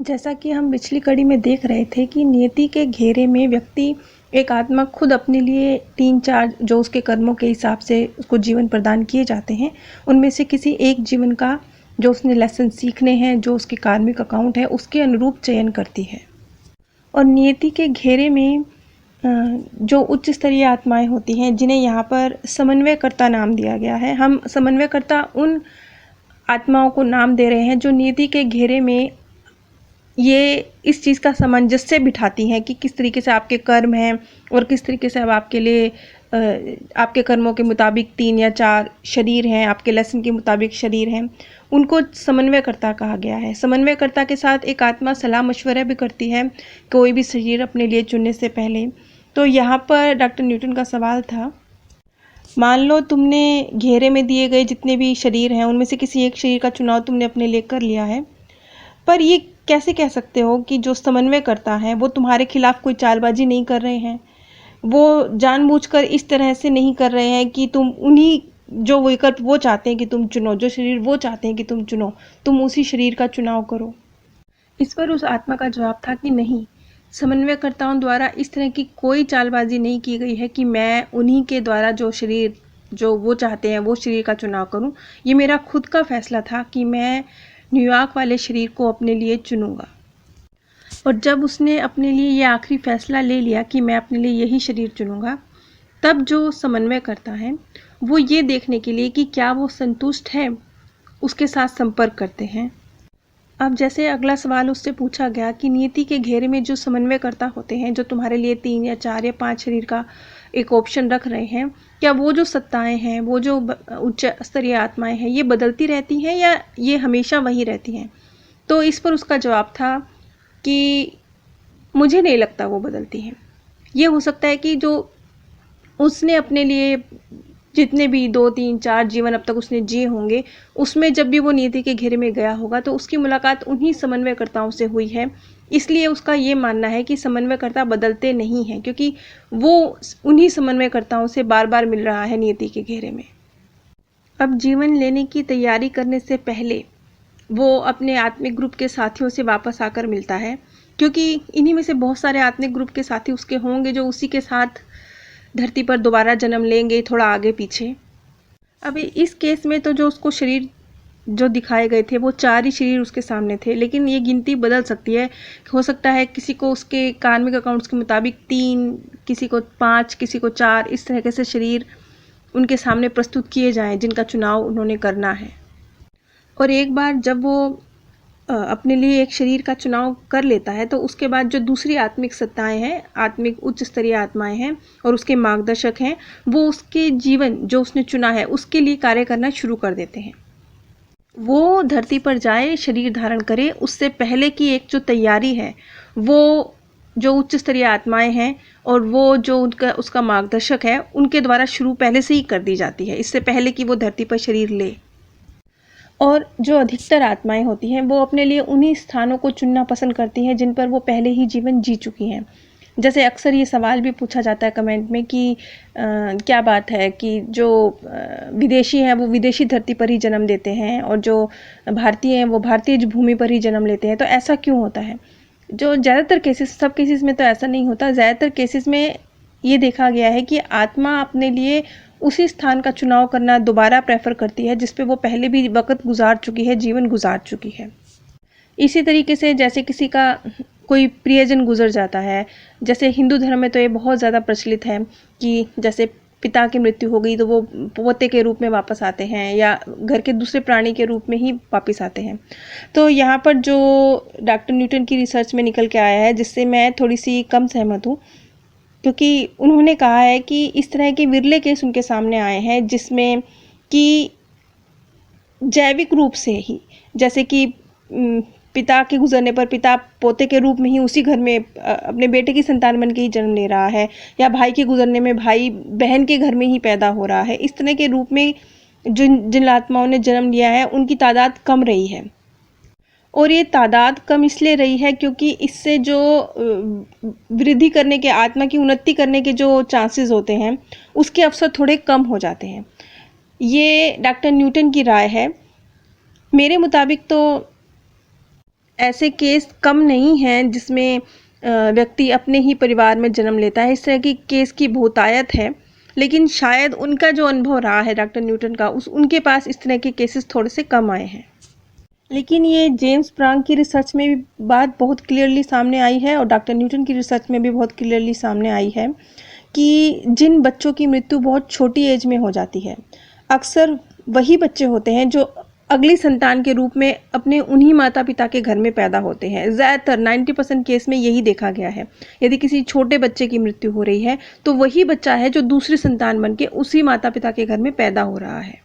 जैसा कि हम पिछली कड़ी में देख रहे थे कि नियति के घेरे में व्यक्ति एक आत्मा खुद अपने लिए 3-4 जो उसके कर्मों के हिसाब से उसको जीवन प्रदान किए जाते हैं, उनमें से किसी एक जीवन का जो उसने लेसन सीखने हैं, जो उसके कार्मिक अकाउंट है, उसके अनुरूप चयन करती है। और नियति के घेरे में जो उच्च स्तरीय आत्माएं होती हैं, जिन्हें यहाँ पर समन्वयकर्ता नाम दिया गया है। हम समन्वयकर्ता उन आत्माओं को नाम दे रहे हैं जो नियति के घेरे में ये इस चीज़ का सामंजस्य बिठाती हैं कि किस तरीके से आपके कर्म हैं और किस तरीके से अब आपके लिए आपके कर्मों के मुताबिक 3 या 4 शरीर हैं, आपके लेसन के मुताबिक शरीर हैं। उनको समन्वयकर्ता कहा गया है। समन्वयकर्ता के साथ एक आत्मा सलाह मशवरा भी करती है कोई भी शरीर अपने लिए चुनने से पहले। तो यहाँ पर डॉक्टर न्यूटन का सवाल था, मान लो तुमने घेरे में दिए गए जितने भी शरीर हैं उनमें से किसी एक शरीर का चुनाव तुमने अपने लिए कर लिया है, पर ये कैसे कह सकते हो कि जो समन्वय करता है वो तुम्हारे खिलाफ कोई चालबाजी नहीं कर रहे हैं, वो जानबूझकर इस तरह से नहीं कर रहे हैं कि तुम उन्हीं जो विकल्प वो चाहते हैं कि तुम चुनो, जो शरीर वो चाहते हैं कि तुम चुनो, तुम उसी शरीर का चुनाव करो। इस पर उस आत्मा का जवाब था कि नहीं, समन्वयकर्ताओं द्वारा इस तरह की कोई चालबाजी नहीं की गई है कि मैं उन्हीं के द्वारा जो शरीर जो वो चाहते हैं वो शरीर का चुनाव करूं। ये मेरा खुद का फैसला था कि मैं न्यूयॉर्क वाले शरीर को अपने लिए चुनूंगा। और जब उसने अपने लिए ये आखिरी फैसला ले लिया कि मैं अपने लिए यही शरीर चुनूंगा, तब जो समन्वय करता है वो ये देखने के लिए कि क्या वो संतुष्ट है, उसके साथ संपर्क करते हैं। अब जैसे अगला सवाल उससे पूछा गया कि नियति के घेरे में जो समन्वयकर्ता होते हैं, जो तुम्हारे लिए 3 या 4 या 5 शरीर का एक ऑप्शन रख रहे हैं, क्या वो जो सत्ताएं हैं, वो जो उच्च स्तरीय आत्माएं हैं, ये बदलती रहती हैं या ये हमेशा वही रहती हैं? तो इस पर उसका जवाब था कि मुझे नहीं लगता वो बदलती हैं। ये हो सकता है कि जो उसने अपने लिए जितने भी 2, 3, 4 जीवन अब तक उसने जिए होंगे, उसमें जब भी वो नियति के घेरे में गया होगा तो उसकी मुलाकात उन्हीं समन्वयकर्ताओं से हुई है। इसलिए उसका ये मानना है कि समन्वयकर्ता बदलते नहीं हैं, क्योंकि वो उन्हीं समन्वयकर्ताओं से बार बार मिल रहा है नियति के घेरे में। अब जीवन लेने की तैयारी करने से पहले वो अपने आत्मिक ग्रुप के साथियों से वापस आकर मिलता है, क्योंकि इन्हीं में से बहुत सारे आत्मिक ग्रुप के साथी उसके होंगे जो उसी के साथ धरती पर दोबारा जन्म लेंगे, थोड़ा आगे पीछे। अब इस केस में तो जो उसको शरीर जो दिखाए गए थे वो 4 ही शरीर उसके सामने थे, लेकिन ये गिनती बदल सकती है। हो सकता है किसी को उसके कार्मिक अकाउंट्स के मुताबिक 3, किसी को 5, किसी को 4, इस तरह से शरीर उनके सामने प्रस्तुत किए जाएं जिनका चुनाव उन्होंने करना है। और एक बार जब वो अपने लिए एक शरीर का चुनाव कर लेता है तो उसके बाद जो दूसरी आत्मिक सत्ताएं हैं, आत्मिक उच्च स्तरीय आत्माएं हैं और उसके मार्गदर्शक हैं, वो उसके जीवन जो उसने चुना है उसके लिए कार्य करना शुरू कर देते हैं। वो धरती पर जाए, शरीर धारण करे, उससे पहले की एक जो तैयारी है वो जो उच्च स्तरीय आत्माएं हैं और वो जो उसका मार्गदर्शक है उनके द्वारा शुरू पहले से ही कर दी जाती है, इससे पहले कि वो धरती पर शरीर ले। और जो अधिकतर आत्माएं होती हैं वो अपने लिए उन्हीं स्थानों को चुनना पसंद करती हैं जिन पर वो पहले ही जीवन जी चुकी हैं। जैसे अक्सर ये सवाल भी पूछा जाता है कमेंट में कि क्या बात है कि जो विदेशी हैं वो विदेशी धरती पर ही जन्म लेते हैं और जो भारतीय हैं वो भारतीय भूमि पर ही जन्म लेते हैं, तो ऐसा क्यों होता है? जो ज़्यादातर केसेस, सब केसेस में तो ऐसा नहीं होता। ज़्यादातर केसेस में ये देखा गया है कि आत्मा अपने लिए उसी स्थान का चुनाव करना दोबारा प्रेफर करती है जिस पे वो पहले भी वक्त गुजार चुकी है, जीवन गुजार चुकी है। इसी तरीके से जैसे किसी का कोई प्रियजन गुजर जाता है, जैसे हिंदू धर्म में तो ये बहुत ज़्यादा प्रचलित है कि जैसे पिता की मृत्यु हो गई तो वो पोते के रूप में वापस आते हैं या घर के दूसरे प्राणी के रूप में ही वापस आते हैं। तो यहाँ पर जो डॉक्टर न्यूटन की रिसर्च में निकल के आया है, जिससे मैं थोड़ी सी कम सहमत हूँ, क्योंकि उन्होंने कहा है कि इस तरह के विरले केस उनके सामने आए हैं जिसमें कि जैविक रूप से ही, जैसे कि पिता के गुजरने पर पिता पोते के रूप में ही उसी घर में अपने बेटे की संतान बन के ही जन्म ले रहा है, या भाई के गुजरने में भाई बहन के घर में ही पैदा हो रहा है। इस तरह के रूप में जिन आत्माओं ने जन्म लिया है उनकी तादाद कम रही है। और ये तादाद कम इसलिए रही है क्योंकि इससे जो वृद्धि करने के, आत्मा की उन्नति करने के जो चांसेस होते हैं उसके अवसर थोड़े कम हो जाते हैं। ये डॉक्टर न्यूटन की राय है। मेरे मुताबिक तो ऐसे केस कम नहीं हैं जिसमें व्यक्ति अपने ही परिवार में जन्म लेता है। इस तरह की केस की बहुतायत है, लेकिन शायद उनका जो अनुभव रहा है डॉक्टर न्यूटन का, उनके पास इस तरह के केसेस थोड़े से कम आए हैं। लेकिन ये जेम्स प्रांग की रिसर्च में भी बात बहुत क्लियरली सामने आई है और डॉक्टर न्यूटन की रिसर्च में भी बहुत क्लियरली सामने आई है कि जिन बच्चों की मृत्यु बहुत छोटी एज में हो जाती है, अक्सर वही बच्चे होते हैं जो अगली संतान के रूप में अपने उन्हीं माता पिता के घर में पैदा होते हैं। ज़्यादातर 90% केस में यही देखा गया है। यदि किसी छोटे बच्चे की मृत्यु हो रही है तो वही बच्चा है जो दूसरी संतान बन के उसी माता पिता के घर में पैदा हो रहा है।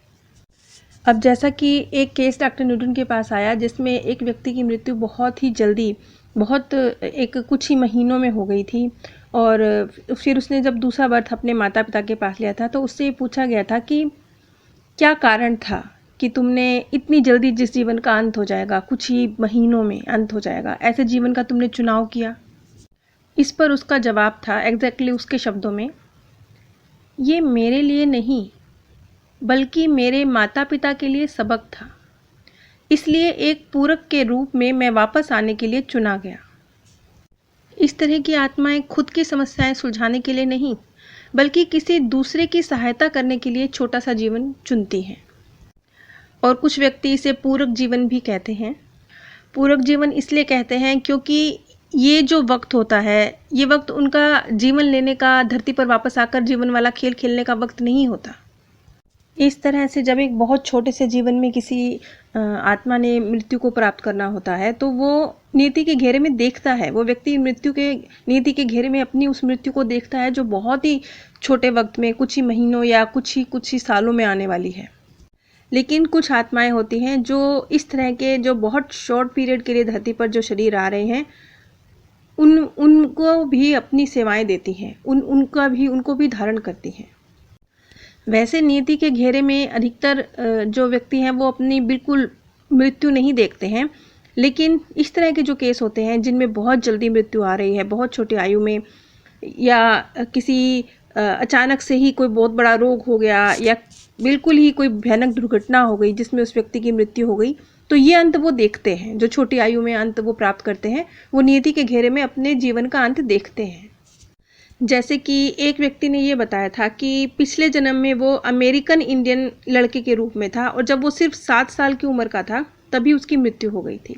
अब जैसा कि एक केस डॉक्टर न्यूटन के पास आया जिसमें एक व्यक्ति की मृत्यु बहुत ही जल्दी, कुछ ही महीनों में हो गई थी और फिर उसने जब दूसरा बर्थ अपने माता पिता के पास लिया था तो उससे ये पूछा गया था कि क्या कारण था कि तुमने इतनी जल्दी, जिस जीवन का अंत हो जाएगा, कुछ ही महीनों में अंत हो जाएगा, ऐसे जीवन का तुमने चुनाव किया। इस पर उसका जवाब था एग्जैक्टली उसके शब्दों में, ये मेरे लिए नहीं बल्कि मेरे माता पिता के लिए सबक था, इसलिए एक पूरक के रूप में मैं वापस आने के लिए चुना गया। इस तरह की आत्माएं खुद की समस्याएं सुलझाने के लिए नहीं बल्कि किसी दूसरे की सहायता करने के लिए छोटा सा जीवन चुनती हैं। और कुछ व्यक्ति इसे पूरक जीवन भी कहते हैं। पूरक जीवन इसलिए कहते हैं क्योंकि ये जो वक्त होता है, ये वक्त उनका जीवन लेने का, धरती पर वापस आकर जीवन वाला खेल खेलने का वक्त नहीं होता। इस तरह से जब एक बहुत छोटे से जीवन में किसी आत्मा ने मृत्यु को प्राप्त करना होता है तो वो नियति के घेरे में देखता है, वो व्यक्ति नियति के घेरे में अपनी उस मृत्यु को देखता है जो बहुत ही छोटे वक्त में, कुछ ही महीनों या कुछ ही सालों में आने वाली है। लेकिन कुछ आत्माएं होती हैं जो इस तरह के, जो बहुत शॉर्ट पीरियड के लिए धरती पर जो शरीर आ रहे हैं, उनको भी अपनी सेवाएं देती हैं, उनको भी धारण करती हैं। वैसे नियति के घेरे में अधिकतर जो व्यक्ति हैं वो अपनी बिल्कुल मृत्यु नहीं देखते हैं, लेकिन इस तरह के जो केस होते हैं जिनमें बहुत जल्दी मृत्यु आ रही है, बहुत छोटी आयु में, या किसी अचानक से ही कोई बहुत बड़ा रोग हो गया या बिल्कुल ही कोई भयानक दुर्घटना हो गई जिसमें उस व्यक्ति की मृत्यु हो गई, तो ये अंत वो देखते हैं। जो छोटी आयु में अंत वो प्राप्त करते हैं, वो नियति के घेरे में अपने जीवन का अंत देखते हैं। जैसे कि एक व्यक्ति ने ये बताया था कि पिछले जन्म में वो अमेरिकन इंडियन लड़के के रूप में था और जब वो सिर्फ 7 साल की उम्र का था तभी उसकी मृत्यु हो गई थी।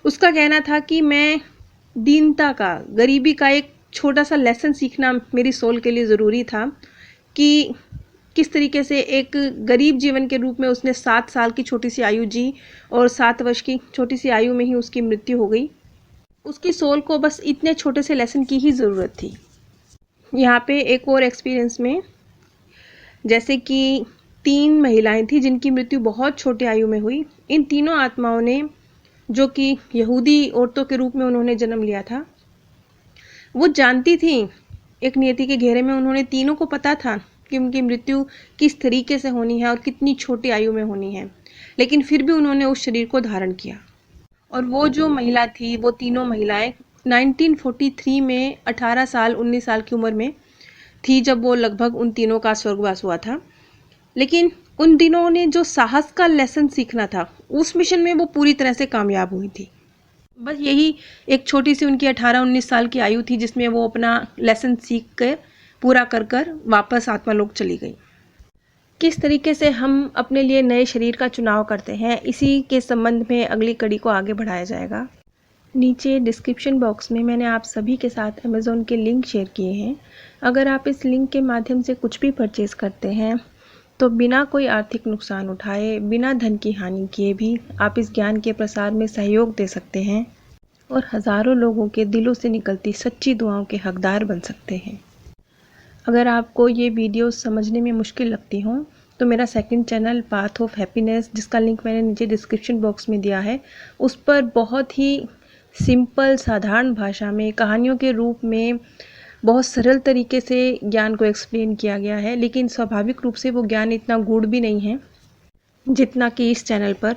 उसका कहना था कि मैं दीनता का, गरीबी का एक छोटा सा लेसन सीखना मेरी सोल के लिए ज़रूरी था कि किस तरीके से एक गरीब जीवन के रूप में उसने 7 साल की छोटी सी आयु जी और 7 वर्ष की छोटी सी आयु में ही उसकी मृत्यु हो गई। उसकी सोल को बस इतने छोटे से लेसन की ही ज़रूरत थी। यहाँ पे एक और एक्सपीरियंस में, जैसे कि 3 महिलाएं थी जिनकी मृत्यु बहुत छोटी आयु में हुई। इन तीनों आत्माओं ने, जो कि यहूदी औरतों के रूप में उन्होंने जन्म लिया था, वो जानती थी एक नियति के घेरे में, उन्होंने तीनों को पता था कि उनकी मृत्यु किस तरीके से होनी है और कितनी छोटी आयु में होनी है, लेकिन फिर भी उन्होंने उस शरीर को धारण किया। और वो जो महिला थी, वो तीनों महिलाएं 1943 में 18 साल 19 साल की उम्र में थी जब वो लगभग उन तीनों का स्वर्गवास हुआ था। लेकिन उन दिनों ने जो साहस का लेसन सीखना था, उस मिशन में वो पूरी तरह से कामयाब हुई थी। बस यही एक छोटी सी उनकी 18-19 साल की आयु थी जिसमें वो अपना लेसन सीख कर, पूरा कर कर वापस आत्मालोक चली गई। किस तरीके से हम अपने लिए नए शरीर का चुनाव करते हैं, इसी के संबंध में अगली कड़ी को आगे बढ़ाया जाएगा। नीचे डिस्क्रिप्शन बॉक्स में मैंने आप सभी के साथ अमेज़ॉन के लिंक शेयर किए हैं। अगर आप इस लिंक के माध्यम से कुछ भी परचेज़ करते हैं तो बिना कोई आर्थिक नुकसान उठाए, बिना धन की हानि किए भी आप इस ज्ञान के प्रसार में सहयोग दे सकते हैं और हज़ारों लोगों के दिलों से निकलती सच्ची दुआओं के हकदार बन सकते हैं। अगर आपको ये वीडियो समझने में मुश्किल लगती हो तो मेरा second channel path of happiness, जिसका लिंक मैंने नीचे डिस्क्रिप्शन बॉक्स में दिया है, उस पर बहुत ही सिंपल, साधारण भाषा में, कहानियों के रूप में, बहुत सरल तरीके से ज्ञान को एक्सप्लेन किया गया है। लेकिन स्वाभाविक रूप से वो ज्ञान इतना गूढ़ भी नहीं है जितना कि इस चैनल पर।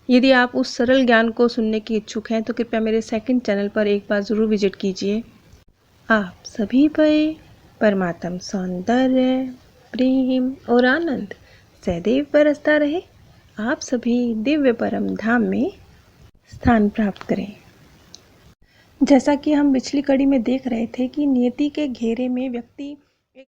यदि आप उस सरल ज्ञान को सुनने की इच्छुक हैं तो कृपया मेरे सेकंड चैनल पर एक बार ज़रूर विजिट कीजिए। आप सभी पर परमात्म सौंदर्य, प्रेम और आनंद सदैव बरसता रहे। आप सभी दिव्य परम धाम में स्थान प्राप्त करें। जैसा कि हम पिछली कड़ी में देख रहे थे कि नियति के घेरे में व्यक्ति